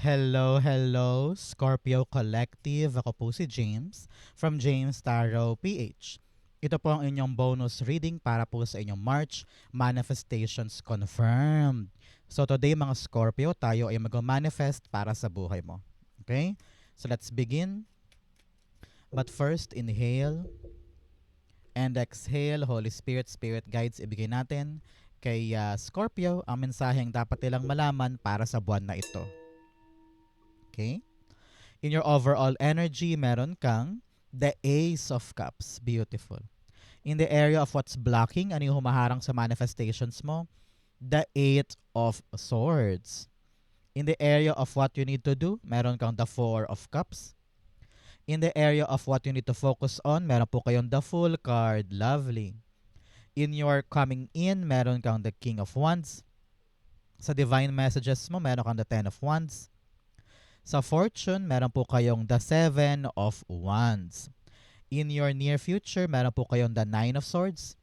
Hello, hello, Scorpio Collective. Ako po si James from James Tarot PH. Ito po ang inyong bonus reading para po sa inyong March Manifestations Confirmed. So today mga Scorpio, tayo ay mag-manifest para sa buhay mo. Okay? So let's begin. But first, inhale and exhale. Holy Spirit, Spirit Guides, ibigay natin kay Scorpio ang mensaheng dapat nilang malaman para sa buwan na ito. Okay? In your overall energy, meron kang the Ace of Cups. Beautiful. In the area of what's blocking, ano yung humaharang sa manifestations mo? The Eight of Swords. In the area of what you need to do, meron kang the Four of Cups. In the area of what you need to focus on, meron po kayong the Fool card. Lovely. In your coming in, meron kang the King of Wands. Sa divine messages mo, meron kang the Ten of Wands. Sa fortune, meron po kayong the Seven of Wands. In your near future, meron po kayong the Nine of Swords.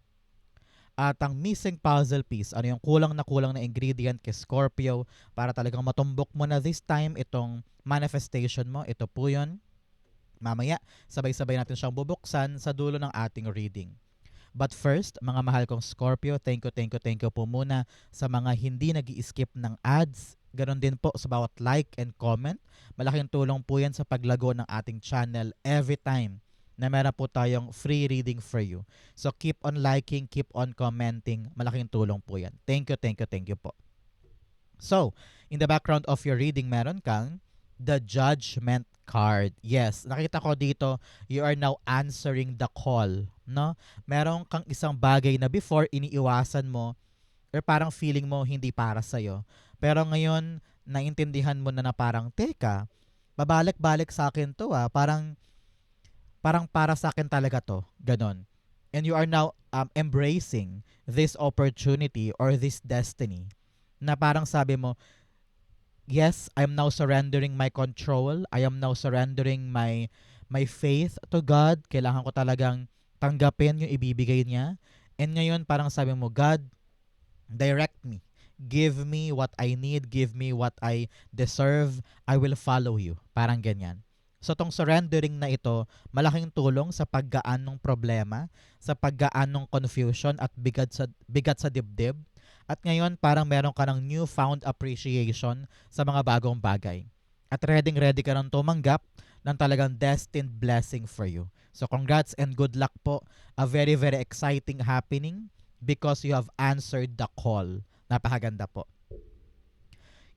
At ang missing puzzle piece, ano yung kulang na ingredient kay Scorpio para talagang matumbok mo na this time itong manifestation mo. Ito po yun. Mamaya, sabay-sabay natin siyang bubuksan sa dulo ng ating reading. But first, mga mahal kong Scorpio, thank you po muna sa mga hindi nag-i-skip ng ads. Ganon din po sa bawat like and comment. Malaking tulong po yan sa paglago ng ating channel every time na meron po tayong free reading for you. So keep on liking, keep on commenting. Malaking tulong po yan. Thank you po. So, in the background of your reading, meron kang the Judgment card. Yes, nakita ko dito, you are now answering the call. No? Meron kang isang bagay na before iniiwasan mo or parang feeling mo hindi para sa'yo. Pero ngayon, naintindihan mo na parang, teka, babalik-balik sa akin to parang para sa akin talaga to. Ganon. And you are now embracing this opportunity or this destiny na parang sabi mo, yes, I'm now surrendering my control. I am now surrendering my faith to God. Kailangan ko talagang tanggapin yung ibibigay niya. And ngayon parang sabi mo, God, direct me. Give me what I need. Give me what I deserve. I will follow you. Parang ganyan. So tong surrendering na ito, malaking tulong sa paggaan ng problema, sa paggaan ng confusion at bigat sa dibdib. At ngayon parang meron ka ng newfound appreciation sa mga bagong bagay. At ready ka nang tumanggap ng talagang destined blessing for you. So congrats and good luck po. A very exciting happening because you have answered the call. Napakaganda po.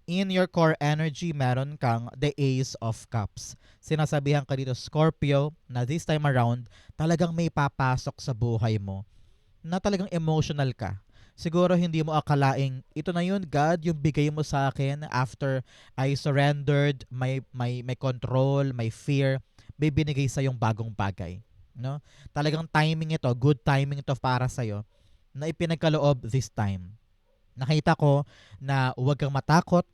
In your core energy, meron kang the Ace of Cups. Sinasabihan ka dito, Scorpio, na this time around, talagang may papasok sa buhay mo na talagang emotional ka. Siguro hindi mo akalaing, ito na yun, God, yung bigay mo sa akin after I surrendered my control, my fear, may binigay sa yung bagong bagay. No? Talagang timing ito, good timing ito para sa'yo na ipinagkaloob this time. Nakita ko na huwag kang matakot,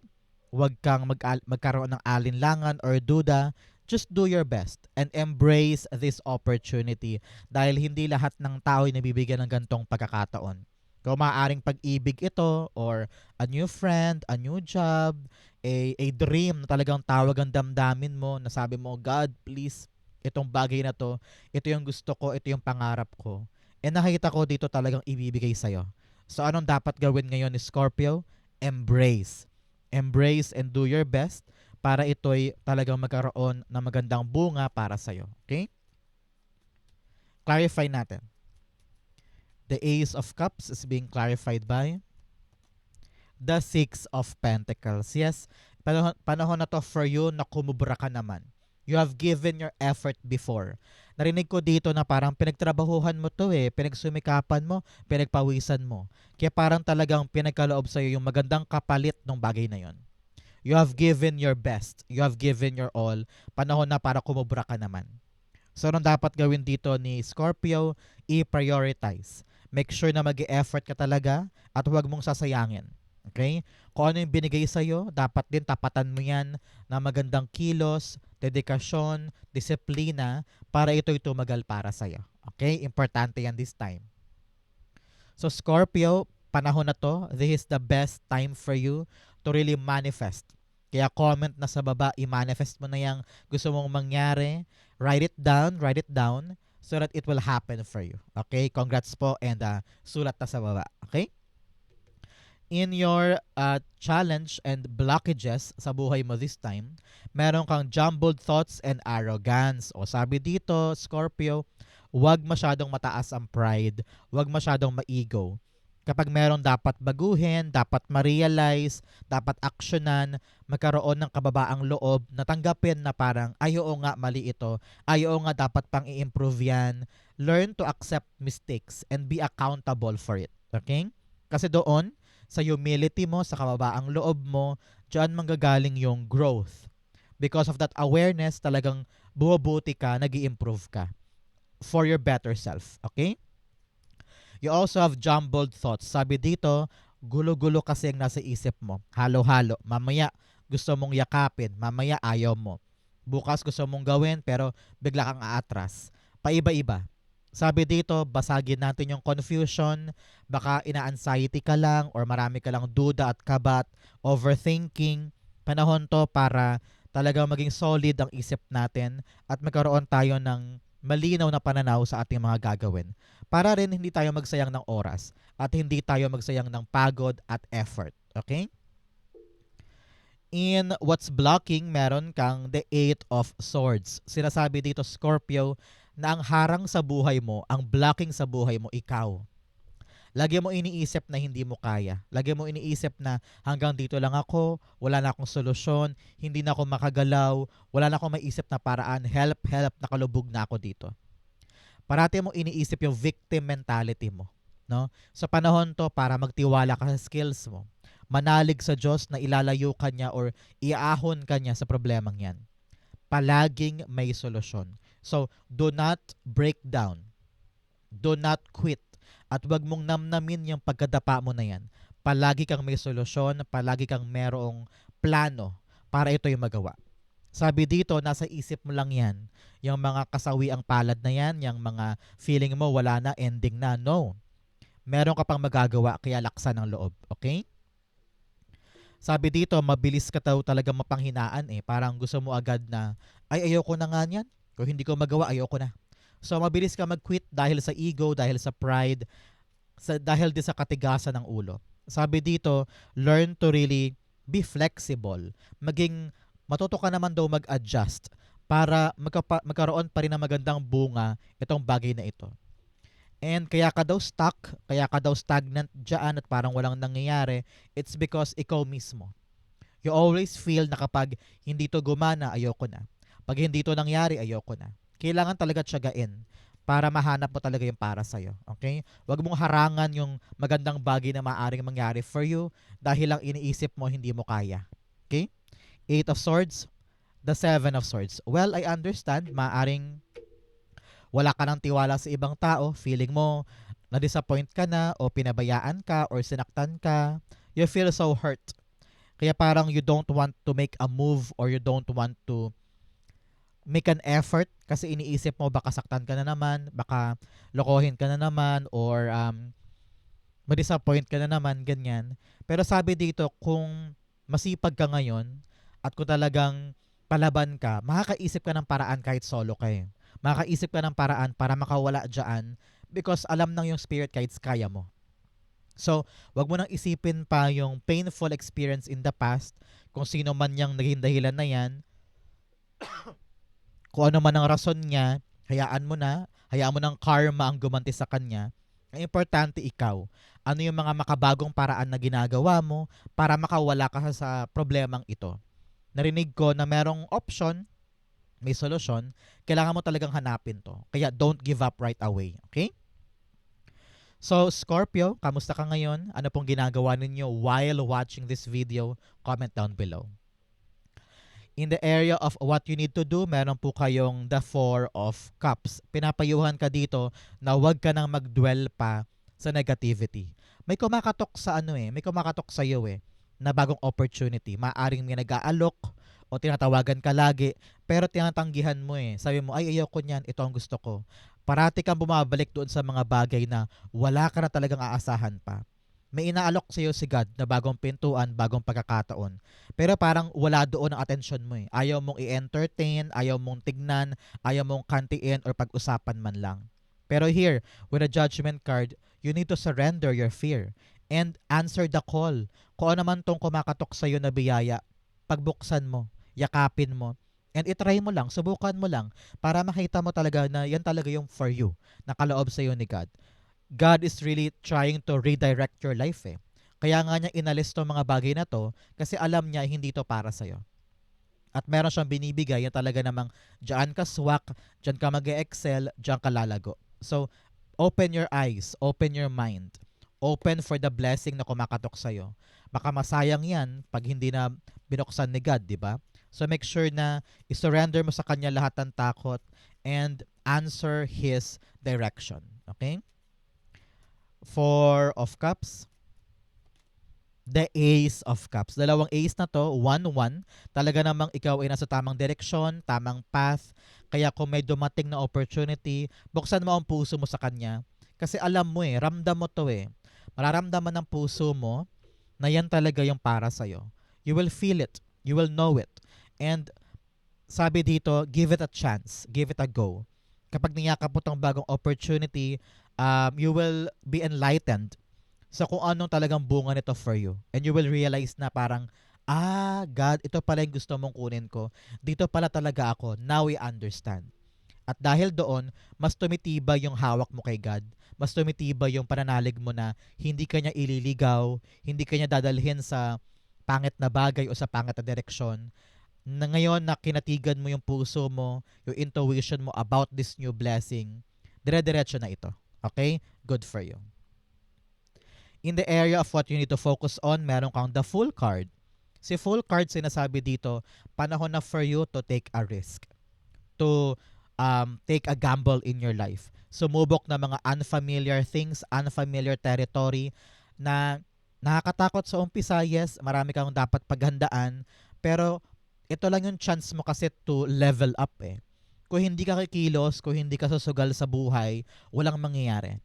huwag kang magkaroon ng alinlangan or duda. Just do your best and embrace this opportunity dahil hindi lahat ng tao ay nabibigyan ng gantong pagkakataon. Kung maaaring pag-ibig ito or a new friend, a new job, a dream na talagang tawag ang damdamin mo na sabi mo, God, please, itong bagay na to, ito yung gusto ko, ito yung pangarap ko. And nakita ko dito talagang ibibigay sa'yo. So anong dapat gawin ngayon ni Scorpio? Embrace. Embrace and do your best para ito'y talagang magkaroon ng magandang bunga para sa'yo. Okay? Clarify natin. The Ace of Cups is being clarified by the Six of Pentacles. Yes, panahon na to for you na kumubra ka naman. You have given your effort before. Narinig ko dito na parang pinagtrabahuhan mo to pinagsumikapan mo, pinagpawisan mo. Kaya parang talagang pinagkaloob sa'yo yung magandang kapalit ng bagay na yon. You have given your best. You have given your all. Panahon na para kumubra ka naman. So, anong dapat gawin dito ni Scorpio? I-prioritize. Make sure na mag-e-effort ka talaga at huwag mong sasayangin. Okay? Kung ano yung binigay sa'yo, dapat din tapatan mo yan na magandang kilos, dedikasyon, disiplina para ito'y tumagal para sa'yo. Okay? Importante yan this time. So Scorpio, panahon na to, this is the best time for you to really manifest Kaya comment na sa baba, i-manifest mo na yung gusto mong mangyari. Write it down so that it will happen for you. Okay? Congrats po and sulat na sa baba. Okay? In your challenge and blockages sa buhay mo this time, meron kang jumbled thoughts and arrogance. O sabi dito, Scorpio, huwag masyadong mataas ang pride, huwag masyadong ma-ego. Kapag meron dapat baguhin, dapat ma-realize, dapat aksyonan, magkaroon ng kababaang loob na tanggapin na parang, ay oo nga, mali ito. Ay oo nga, dapat pang i-improve yan. Learn to accept mistakes and be accountable for it. Okay? Kasi doon, sa humility mo, sa kababaang loob mo, diyan manggagaling yung growth. Because of that awareness, talagang bumubuti ka, nag-i-improve ka for your better self. Okay? You also have jumbled thoughts. Sabi dito, gulo-gulo kasi ang nasa isip mo. Halo-halo. Mamaya gusto mong yakapin, mamaya ayaw mo. Bukas gusto mong gawin pero bigla kang aatras. Paiba-iba. Sabi dito, basagin natin yung confusion. Baka ina-anxiety ka lang or marami ka lang duda at kabat, overthinking. Panahon to para talagang maging solid ang isip natin at magkaroon tayo ng malinaw na pananaw sa ating mga gagawin. Para rin hindi tayo magsayang ng oras at hindi tayo magsayang ng pagod at effort. Okay? In what's blocking, meron kang the Eight of Swords. Sinasabi dito, Scorpio, na ang harang sa buhay mo, ang blocking sa buhay mo, ikaw. Lagi mo iniisip na hindi mo kaya. Lagi mo iniisip na hanggang dito lang ako, wala na akong solusyon, hindi na ako makagalaw, wala na akong maisip na paraan, help, nakalubog na ako dito. Parati mo iniisip yung victim mentality mo. No? Sa panahon to, para magtiwala ka sa skills mo. Manalig sa Diyos na ilalayo ka niya or iaahon ka niya sa problemang yan. Palaging may solusyon. So, do not break down. Do not quit. At wag mong namnamin yung pagkadapa mo na yan. Palagi kang may solusyon, palagi kang merong plano para ito yung magawa. Sabi dito, nasa isip mo lang yan. Yung mga kasawi ang palad na yan, yung mga feeling mo wala na, ending na. No. Meron ka pang magagawa, kaya laksan ng loob. Okay? Sabi dito, mabilis ka talaga mapanghinaan eh. Parang gusto mo agad na, ay ayoko na nga yan. Kung hindi ko magawa, ayoko na. So mabilis ka mag-quit dahil sa ego, dahil sa pride, dahil din sa katigasan ng ulo. Sabi dito, learn to really be flexible. Matuto ka naman daw mag-adjust para magkaroon pa rin ng magandang bunga itong bagay na ito. And kaya ka daw stuck, kaya ka daw stagnant dyan at parang walang nangyayari, it's because ikaw mismo. You always feel na kapag hindi to gumana, ayoko na. Pag hindi to nangyari, ayoko na. Kailangan talaga tiyagain para mahanap mo talaga yung para sa'yo. Okay? Huwag mong harangan yung magandang bagay na maaaring mangyari for you dahil lang iniisip mo hindi mo kaya. Okay? Eight of Swords, the Seven of Swords. Well, I understand, maaaring wala ka ng tiwala sa ibang tao, feeling mo na-disappoint ka na o pinabayaan ka or sinaktan ka, you feel so hurt. Kaya parang you don't want to make a move or you don't want to make an effort kasi iniisip mo baka saktan ka na naman, baka lokohin ka na naman or ma-disappoint ka na naman, ganyan. Pero sabi dito, kung masipag ka ngayon at kung talagang palaban ka, makakaisip ka ng paraan kahit solo ka eh. Makakaisip ka ng paraan para makawala dyan because alam ng yung spirit kahit kaya mo. So, wag mo nang isipin pa yung painful experience in the past, kung sino man yung naging dahilan na yan, kung ano man ang rason niya, hayaan mo ng karma ang gumanti sa kanya. Ang importante ikaw. Ano yung mga makabagong paraan na ginagawa mo para makawala ka sa problemang ito. Narinig ko na merong option, may solusyon, kailangan mo talagang hanapin to. Kaya don't give up right away. Okay? So, Scorpio, kamusta ka ngayon? Ano pong ginagawa ninyo while watching this video? Comment down below. In the area of what you need to do, meron po kayong the Four of Cups. Pinapayuhan ka dito na huwag ka nang mag-dwell pa sa negativity. May kumakatok sa may kumakatok sa iyo na bagong opportunity. Maaring may nag-aalok o tinatawagan ka lagi, pero tinatanggihan mo Sabi mo, ay ayoko niyan, ito ang gusto ko. Parati kang bumabalik doon sa mga bagay na wala ka na talagang aasahan pa. May inaalok sa'yo si God na bagong pintuan, bagong pagkakataon. Pero parang wala doon ang atensyon mo eh. Ayaw mong i-entertain, ayaw mong tignan, ayaw mong kantiin or pag-usapan man lang. Pero here, with a judgment card, you need to surrender your fear and answer the call. Kung ano man tong kumakatok sa'yo na biyaya, pagbuksan mo, yakapin mo, and itry mo lang, subukan mo lang para makita mo talaga na yan talaga yung for you, nakaloob sa'yo ni God. God is really trying to redirect your life eh. Kaya nga niya inalis tong mga bagay na to kasi alam niya hindi to para sa'yo. At meron siyang binibigay yan talaga namang dyan ka swak, dyan ka mag-excel, dyan ka lalago. So, open your eyes, open your mind, open for the blessing na kumakatok sa'yo. Baka masayang yan pag hindi na binuksan ni God, di ba? So make sure na isurrender mo sa Kanya lahat ng takot and answer His direction. Okay? Four of Cups, the Ace of Cups. Dalawang Ace na to, 1-1. Talaga namang ikaw ay nasa tamang direksyon, tamang path. Kaya kung may dumating na opportunity, buksan mo ang puso mo sa kanya. Kasi alam mo eh, ramdam mo to eh. Mararamdaman ng puso mo na yan talaga yung para sa'yo. You will feel it. You will know it. And sabi dito, give it a chance. Give it a go. Kapag niyakap mo tong bagong opportunity, you will be enlightened sa kung anong talagang bunga nito for you. And you will realize na parang, God, ito pala yung gusto mong kunin ko. Dito pala talaga ako. Now we understand. At dahil doon, mas tumitibay yung hawak mo kay God. Mas tumitibay yung pananalig mo na hindi ka niya ililigaw, hindi ka niya dadalhin sa pangit na bagay o sa pangit na direksyon. Na ngayon na kinatigan mo yung puso mo, yung intuition mo about this new blessing, dire-diretso na ito. Okay? Good for you. In the area of what you need to focus on, meron kang the Fool card. Si Fool card, sinasabi dito, panahon na for you to take a risk. To take a gamble in your life. Sumubok na mga unfamiliar things, unfamiliar territory na nakakatakot sa umpisa, yes, marami kang dapat paghandaan, pero ito lang yung chance mo kasi to level up eh. Kung hindi ka kikilos, kung hindi ka susugal sa buhay, walang mangyayari.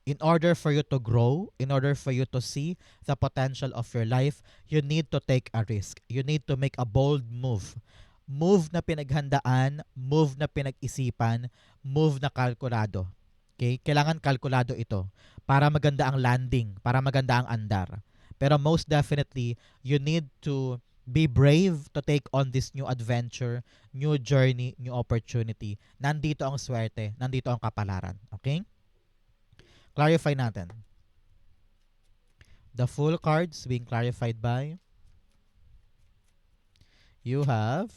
In order for you to grow, in order for you to see the potential of your life, you need to take a risk. You need to make a bold move. Move na pinaghandaan, move na pinag-isipan, move na kalkulado. Okay? Kailangan kalkulado ito para maganda ang landing, para maganda ang andar. Pero most definitely, you need to be brave to take on this new adventure, new journey, new opportunity. Nandito ang swerte, nandito ang kapalaran. Okay? Clarify natin. The Fool cards being clarified by, you have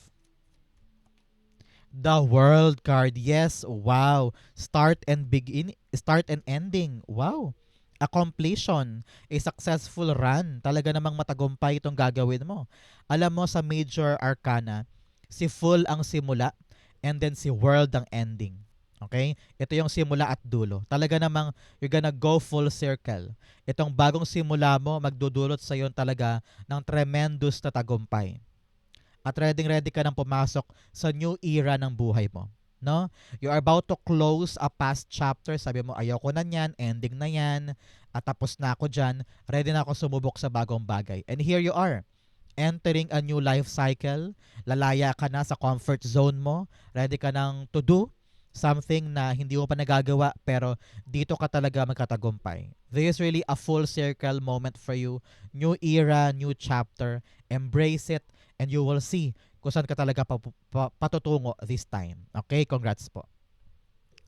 the World card. Yes, wow. Start and ending. Wow. A completion, a successful run. Talaga namang matagumpay itong gagawin mo. Alam mo sa major arcana, si Fool ang simula and then si World ang ending. Okay? Ito yung simula at dulo. Talaga namang you're gonna go full circle. Itong bagong simula mo, magdudulot sa iyo talaga ng tremendous na tagumpay. At ready ka nang pumasok sa new era ng buhay mo. No? You are about to close a past chapter. Sabi mo, ayoko na yan, ending na yan, at tapos na ako dyan, ready na ako sumubok sa bagong bagay. And here you are, entering a new life cycle. Lalaya ka na sa comfort zone mo. Ready ka nang to do something na hindi mo pa nagagawa, pero dito ka talaga magkatagumpay. This is really a full circle moment for you. New era, new chapter. Embrace it and you will see kung saan ka talaga patutungo this time. Okay? Congrats po.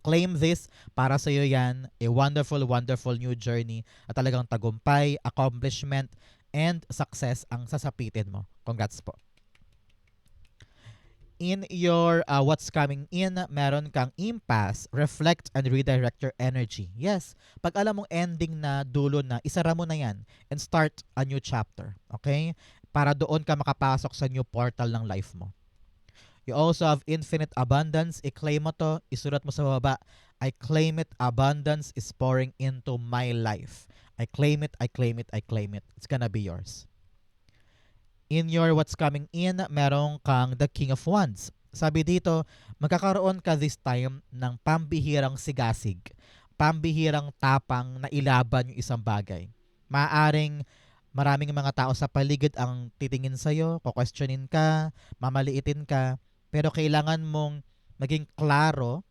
Claim this, para sa iyo yan. A wonderful, wonderful new journey at talagang tagumpay, accomplishment, and success ang sasapitin mo. Congrats po. In your what's coming in, meron kang impasse, reflect, and redirect your energy. Yes, pag alam mong ending na, dulo na, isara mo na yan and start a new chapter. Okay? Para doon ka makapasok sa new portal ng life mo. You also have infinite abundance. I-claim mo to, isulat mo sa baba. I claim it, abundance is pouring into my life. I claim it, I claim it, I claim it. It's gonna be yours. In your what's coming in, meron kang the King of Wands. Sabi dito, magkakaroon ka this time ng pambihirang sigasig, pambihirang tapang na ilaban yung isang bagay. Maaaring maraming mga tao sa paligid ang titingin sa'yo, kukwestiyonin ka, mamaliitin ka, pero kailangan mong maging klaro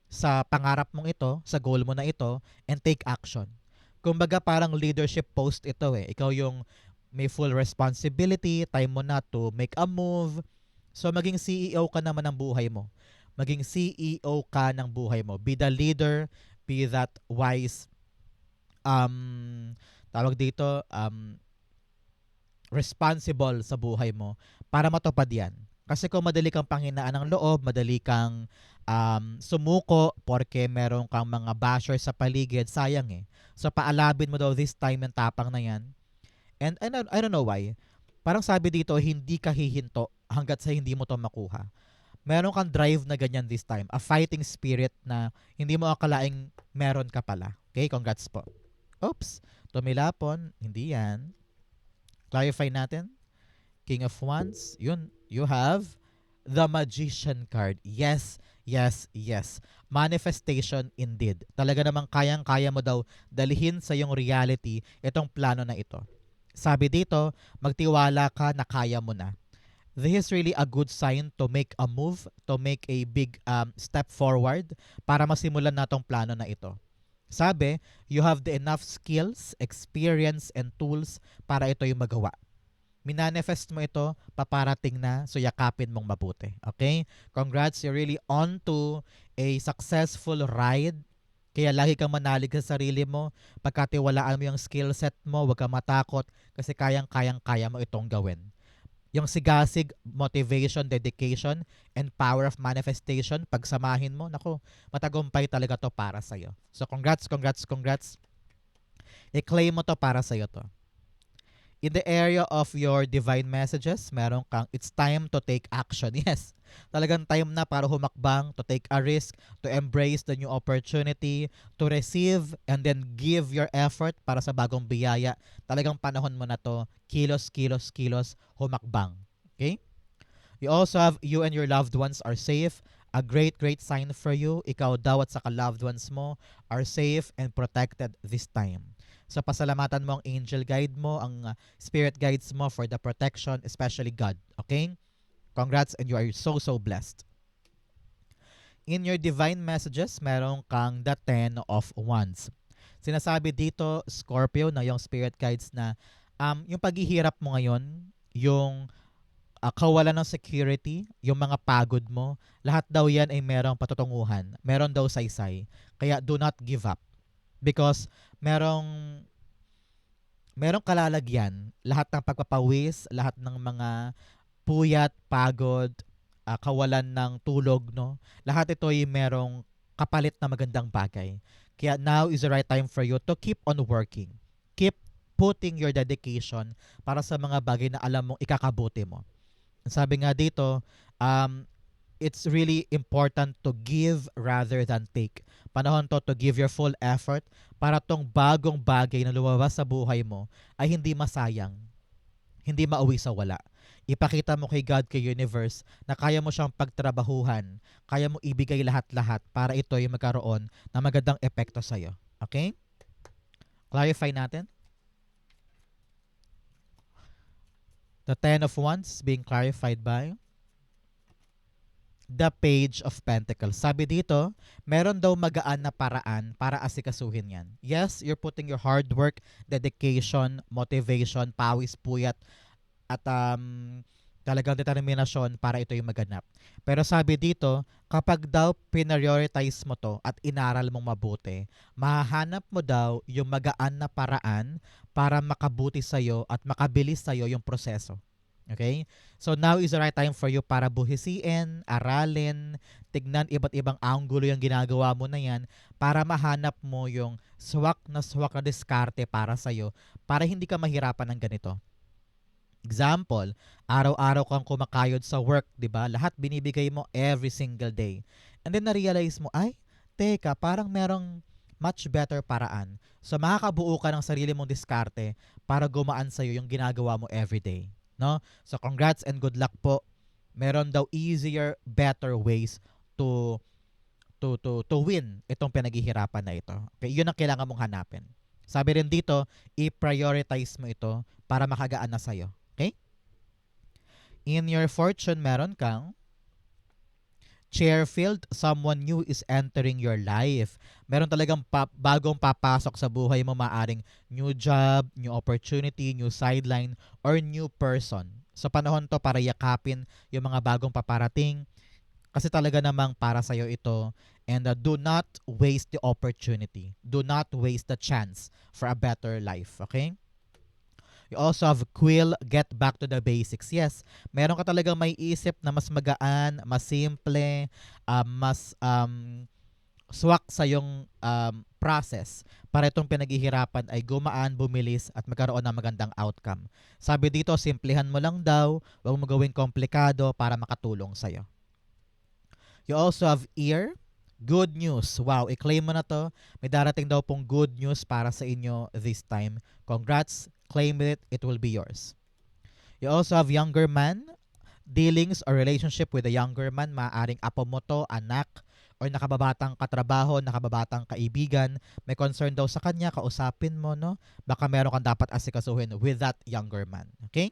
sa pangarap mong ito, sa goal mo na ito, and take action. Kumbaga parang leadership post ito eh. Ikaw yung may full responsibility, time mo na to make a move. So maging CEO ka naman ng buhay mo. Maging CEO ka ng buhay mo. Be the leader, be that wise tawag dito responsible sa buhay mo para matupad yan. Kasi kung madali kang panghinaan ng loob, madali kang sumuko porque meron kang mga bashers sa paligid, sayang eh. So paalabin mo daw this time yung tapang na yan. And I don't know why. Parang sabi dito, hindi ka hihinto hanggat sa hindi mo to makuha. Meron kang drive na ganyan this time. A fighting spirit na hindi mo akalaing meron ka pala. Okay, congrats po. Oops, tumilapon. Hindi yan. Clarify natin. King of Wands, yun, you have the Magician card. Yes, yes, yes. Manifestation indeed. Talaga namang kayang-kaya mo daw dalhin sa iyong reality itong plano na ito. Sabi dito, magtiwala ka na kaya mo na. This is really a good sign to make a move, to make a big step forward para masimulan na itong plano na ito. Sabi, you have the enough skills, experience, and tools para ito yung magawa. Minanifest mo ito, paparating na, so yakapin mong mabuti. Okay? Congrats, you're really on to a successful ride. Kaya lagi kang manalig sa sarili mo, pagkatiwalaan mo yung skill set mo, huwag kang matakot kasi kaya mo itong gawin. Yung sigasig, motivation, dedication, and power of manifestation, pagsamahin mo, naku, matagumpay talaga to para sa'yo. So congrats, congrats, congrats. I-claim mo to para sa'yo to. In the area of your divine messages, meron kang, it's time to take action. Yes, talagang time na para humakbang, to take a risk, to embrace the new opportunity, to receive and then give your effort para sa bagong biyaya. Talagang panahon mo na to, kilos, kilos, kilos, humakbang. Okay? You also have, you and your loved ones are safe. A great, great sign for you. Ikaw daw at saka loved ones mo are safe and protected this time. So pasalamatan mo ang angel guide mo, ang spirit guides mo for the protection, especially God. Okay? Congrats and you are so, so blessed. In your divine messages, meron kang the 10 of Wands. Sinasabi dito, Scorpio, na yung spirit guides na yung paghihirap mo ngayon, yung kawalan ng security, yung mga pagod mo, lahat daw yan ay merong patutunguhan. Meron daw saysay. Kaya do not give up. Because merong kalalagyan, lahat ng pagpapawis, lahat ng mga puyat, pagod, kawalan ng tulog, no? Lahat ito ay merong kapalit na magandang bagay. Kaya now is the right time for you to keep on working. Keep putting your dedication para sa mga bagay na alam mong ikakabuti mo. Sabi nga dito, it's really important to give rather than take. Panahon to give your full effort para tong bagong bagay na lumabas sa buhay mo ay hindi masayang, hindi mauwi sa wala. Ipakita mo kay God, kay universe, na kaya mo siyang pagtrabahuhan, kaya mo ibigay lahat-lahat para ito ay magkaroon ng magandang epekto sa'yo. Okay? Clarify natin. The 10 of Wands being clarified by the Page of Pentacles. Sabi dito, meron daw magaan na paraan para asikasuhin yan. Yes, you're putting your hard work, dedication, motivation, pawis, puyat, at talagang determinasyon para ito yung maganap. Pero sabi dito, kapag daw prioritize mo to at inaral mong mabuti, mahahanap mo daw yung magaan na paraan para makabuti sa'yo at makabilis sa'yo yung proseso. Okay? So now is the right time for you para buhisiin, aralin, tignan iba't ibang anggulo yung ginagawa mo na yan para mahanap mo yung swak na diskarte para sa'yo para hindi ka mahirapan ng ganito. Example, araw-araw kang kumakayod sa work, 'di ba? Lahat binibigay mo every single day. And then na-realize mo, ay, teka, parang merong much better paraan. So makakabuo ka ng sarili mong diskarte para gumaan sa iyo yung ginagawa mo every day, no? So congrats and good luck po. Meron daw easier, better ways to win itong pinaghihirapan na ito. Okay, 'yun ang kailangan mong hanapin. Sabi rin dito, i-prioritize mo ito para makagaan na sa'yo. Okay? In your fortune, meron kang Chairfield, someone new is entering your life. Meron talagang bagong papasok sa buhay mo, maaring new job, new opportunity, new sideline, or new person. Sa panahon to para yakapin yung mga bagong paparating kasi talaga namang para sa'yo ito. And do not waste the opportunity. Do not waste the chance for a better life. Okay? You also have Quill, get back to the basics. Yes, meron ka talagang may isip na mas magaan, mas simple, mas swak sa yung process para itong pinaghihirapan ay gumaan, bumilis at magkaroon ng magandang outcome. Sabi dito, simplihan mo lang daw, huwag mo gawing komplikado para makatulong sa'yo. You also have ear. Good news. Wow, i-claim mo na to. May darating daw pong good news para sa inyo this time. Congrats. Claim it. It will be yours. You also have younger man. Dealings or relationship with a younger man. Maaring apo mo to, anak, or nakababatang katrabaho, nakababatang kaibigan. May concern daw sa kanya, kausapin mo, no? Baka meron kang dapat asikasuhin with that younger man. Okay?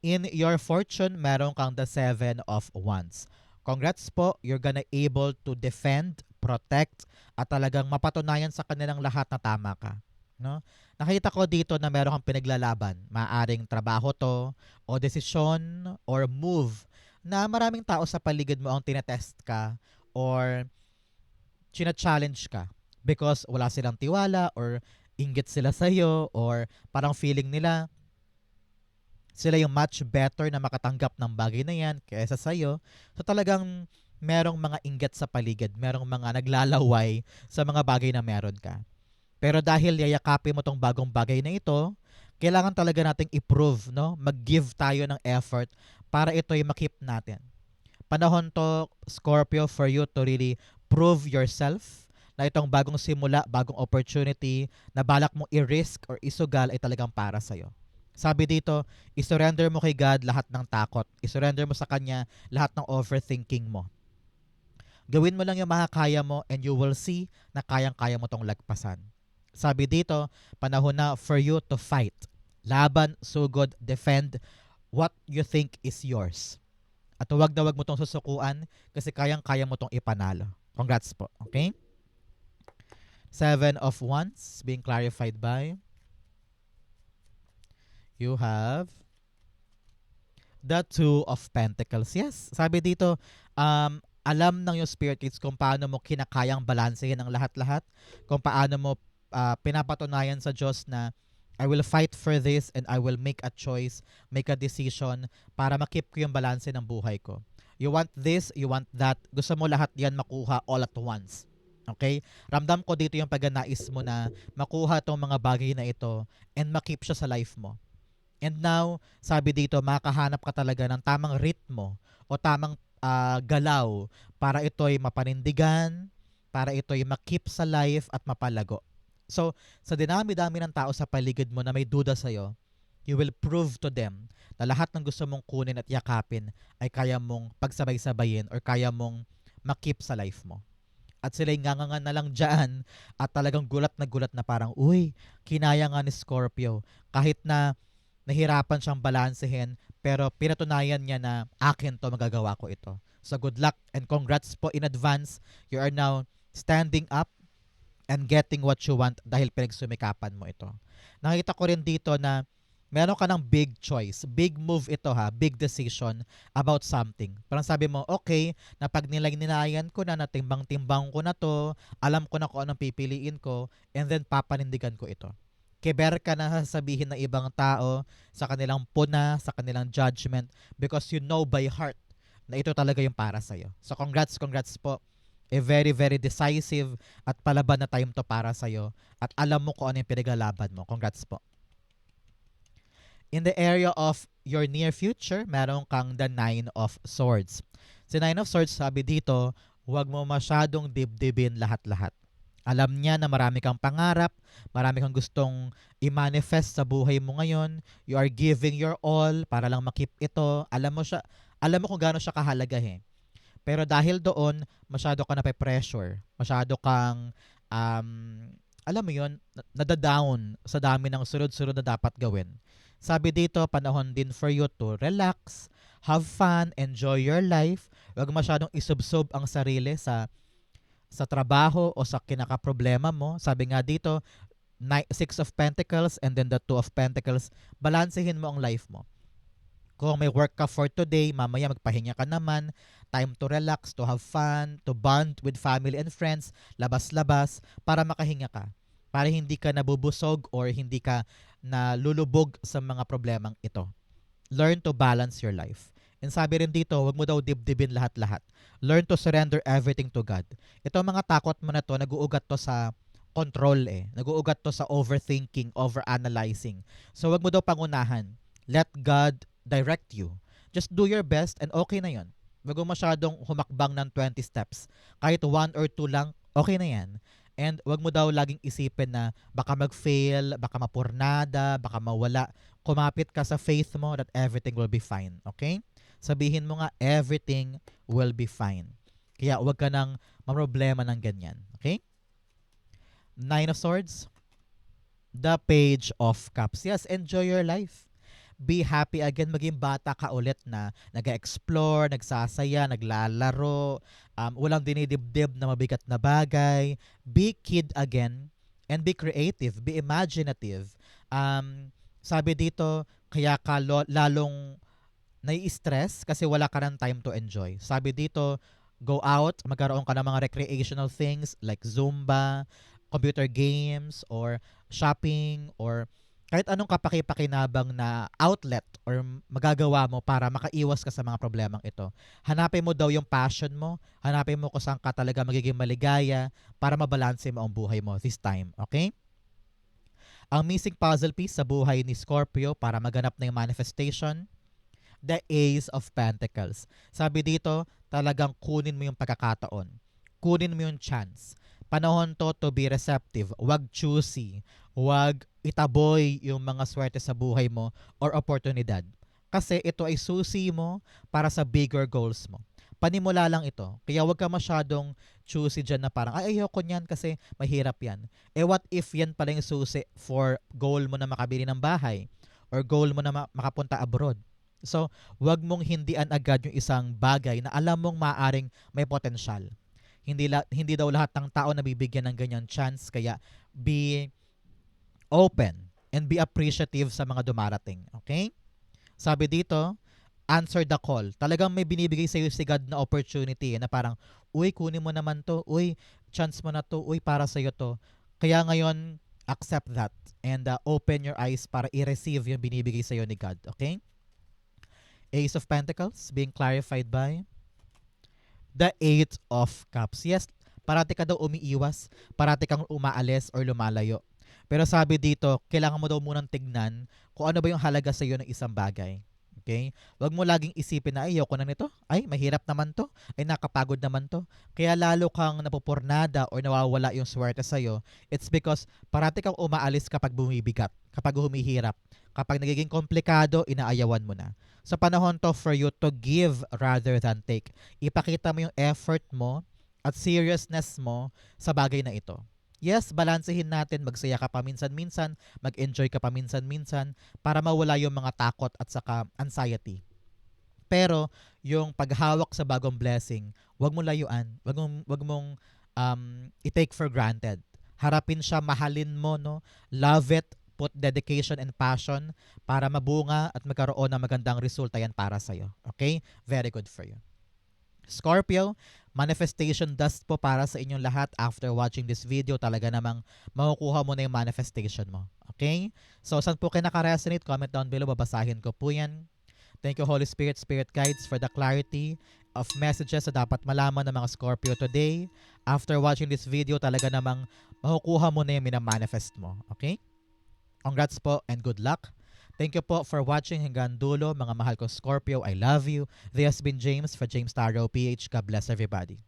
In your fortune, meron kang the 7 of Wands. Congrats po, you're gonna able to defend, protect, at talagang mapatunayan sa kanilang lahat na tama ka. No? Nakita ko dito na meron kang pinaglalaban. Maaring trabaho to, o desisyon, or move, na maraming tao sa paligid mo ang tinetest ka, or china-challenge ka. Because wala silang tiwala, or inggit sila sa'yo, or parang feeling nila, sila yung much better na makatanggap ng bagay na yan kaysa sa'yo. So talagang merong mga inggit sa paligid, merong mga naglalaway sa mga bagay na meron ka. Pero dahil yayakapin mo tong bagong bagay na ito, kailangan talaga nating i-prove, no? Mag-give tayo ng effort para ito'y makip natin. Panahon to, Scorpio, for you to really prove yourself na itong bagong simula, bagong opportunity na balak mong i-risk or isugal ay talagang para sa'yo. Sabi dito, isurrender mo kay God lahat ng takot. Isurrender mo sa Kanya lahat ng overthinking mo. Gawin mo lang yung makakaya mo and you will see na kayang-kaya mo tong lagpasan. Sabi dito, panahon na for you to fight. Laban, sugod, defend what you think is yours. At huwag na huwag mo tong susukuan kasi kayang-kaya mo tong ipanalo. Congrats po. Okay? 7 of Wands being clarified by you have the 2 of Pentacles. Yes, sabi dito, alam ng yung spirit kids kung paano mo kinakayang balansehin ang lahat-lahat, kung paano mo pinapatunayan sa Diyos na I will fight for this and I will make a choice, make a decision para makip ko yung balanse ng buhay ko. You want this, you want that. Gusto mo lahat yan makuha all at once. Okay? Ramdam ko dito yung pagnanais mo na makuha tong mga bagay na ito and makip siya sa life mo. And now, sabi dito, makahanap ka talaga ng tamang ritmo o tamang galaw para ito'y mapanindigan, para ito'y makip sa life at mapalago. So, sa dinami-dami ng tao sa paligid mo na may duda sa'yo, you will prove to them na lahat ng gusto mong kunin at yakapin ay kaya mong pagsabay-sabayin or kaya mong makip sa life mo. At sila'y ngangangan na lang dyan at talagang gulat na parang, uy, kinaya nga ni Scorpio. Kahit na nahirapan siyang balansehin, pero pinatunayan niya na akin to, magagawa ko ito. So good luck and congrats po in advance. You are now standing up and getting what you want dahil pinagsumikapan mo ito. Nakita ko rin dito na meron ka ng big choice. Big move ito ha. Big decision about something. Parang sabi mo, okay, na pag nilagnilayan ko na, natimbang-timbang ko na to, alam ko na kung anong pipiliin ko, and then papanindigan ko ito. Keber ka na sasabihin ng ibang tao sa kanilang puna, sa kanilang judgment, because you know by heart na ito talaga yung para sa'yo. So congrats po. A very, very decisive at palaban na time to para sa'yo. At alam mo kung ano yung pinaglalaban mo. Congrats po. In the area of your near future, meron kang the 9 of Swords. Si 9 of Swords, sabi dito, huwag mo masyadong dibdibin lahat-lahat. Alam niya na marami kang pangarap, marami kang gustong i-manifest sa buhay mo ngayon. You are giving your all para lang makip ito. Alam mo kung gaano siya kahalaga eh. Pero dahil doon, masyado ka na pressure. Masyado kang alam mo yon, nadadown sa dami ng sunod-sunod na dapat gawin. Sabi dito, panahon din for you to relax, have fun, enjoy your life. Huwag masyadong isubsob ang sarili sa trabaho o sa kinakaproblema mo. Sabi nga dito, Six of Pentacles and then the Two of Pentacles, balansehin mo ang life mo. Kung may work ka for today, mamaya magpahinga ka naman, time to relax, to have fun, to bond with family and friends, labas-labas, para makahinga ka. Para hindi ka nabubusog or hindi ka nalulubog sa mga problemang ito. Learn to balance your life. And sabi rin dito, huwag mo daw dibdibin lahat-lahat. Learn to surrender everything to God. Ito mga takot mo na to, nag-uugat to sa control eh. Nag-uugat to sa overthinking, overanalyzing. So wag mo daw pangunahan. Let God direct you. Just do your best and okay na yon. Wag mo masyadong humakbang ng 20 steps. Kahit 1 or 2 lang, okay na yan. And wag mo daw laging isipin na baka mag-fail, baka mapurnada, baka mawala. Kumapit ka sa faith mo that everything will be fine. Okay? Sabihin mo nga, everything will be fine. Kaya wag ka nang maproblema ng ganyan. Okay? Nine of Swords. The Page of Cups. Yes, enjoy your life. Be happy again, maging bata ka ulit na nag-explore, nagsasaya, naglalaro, walang dinidibdib na mabigat na bagay. Be kid again and be creative, be imaginative. Sabi dito, kaya ka lalong nai-stress kasi wala ka ng time to enjoy. Sabi dito, go out, magkaroon ka ng mga recreational things like Zumba, computer games, or shopping, or kahit anong kapaki-pakinabang na outlet or magagawa mo para makaiwas ka sa mga problemang ito. Hanapin mo daw yung passion mo, hanapin mo kung saan ka talaga magiging maligaya para mabalanse mo ang buhay mo this time, okay? Ang missing puzzle piece sa buhay ni Scorpio para maganap na yung manifestation, the Ace of Pentacles. Sabi dito, talagang kunin mo yung pagkakataon. Kunin mo yung chance. Panahon to be receptive. Wag choosy. Wag itaboy yung mga swerte sa buhay mo or oportunidad. Kasi ito ay susi mo para sa bigger goals mo. Panimula lang ito. Kaya wag ka masyadong choosy dyan na parang, ay ayoko niyan kasi mahirap yan. What if yan pala yung susi for goal mo na makabili ng bahay or goal mo na makapunta abroad? So, wag mong hindian agad yung isang bagay na alam mong maaring may potensyal. Hindi daw lahat ng tao nabibigyan ng ganyang chance, kaya be open and be appreciative sa mga dumarating. Okay? Sabi dito, answer the call. Talagang may binibigay sa iyo si God na opportunity na parang, uy, kunin mo naman to. Uy, chance mo na to. Uy, para sa iyo to. Kaya ngayon, accept that and open your eyes para i-receive yung binibigay sa iyo ni God. Okay? Ace of Pentacles being clarified by the Eight of Cups. Yes, parati ka daw umiiwas, parati kang umaalis or lumalayo. Pero sabi dito, kailangan mo daw munang tignan kung ano ba yung halaga sa iyo ng isang bagay. Okay? Huwag mo laging isipin na, ay, ayoko na nito. Ay, mahirap naman to. Ay, nakapagod naman to. Kaya lalo kang napupurnada or nawawala yung swerte sa'yo. It's because parati kang umaalis kapag bumibigat, kapag humihirap. Kapag nagiging komplikado, inaayawan mo na. Sa panahon to for you to give rather than take. Ipakita mo yung effort mo at seriousness mo sa bagay na ito. Yes, balansehin natin, magsaya ka paminsan-minsan, mag-enjoy ka paminsan-minsan para mawala yung mga takot at saka anxiety. Pero yung paghawak sa bagong blessing, wag mo layuan, wag mong i-take for granted. Harapin siya, mahalin mo, no? Love it, put dedication and passion para mabunga at magkaroon ng magandang resulta yan para sa'yo. Okay? Very good for you. Scorpio, manifestation dust po para sa inyong lahat after watching this video. Talaga namang makukuha mo na yung manifestation mo. Okay? So, saan po kayo naka-resonate? Comment down below. Babasahin ko po yan. Thank you, Holy Spirit, Spirit Guides, for the clarity of messages na dapat malaman ng mga Scorpio today. After watching this video, talaga namang makukuha mo na yung minamanifest mo. Okay? Congrats po and good luck. Thank you po for watching hanggang dulo. Mga mahal ko Scorpio, I love you. This has been James for James Tarot PH. God bless everybody.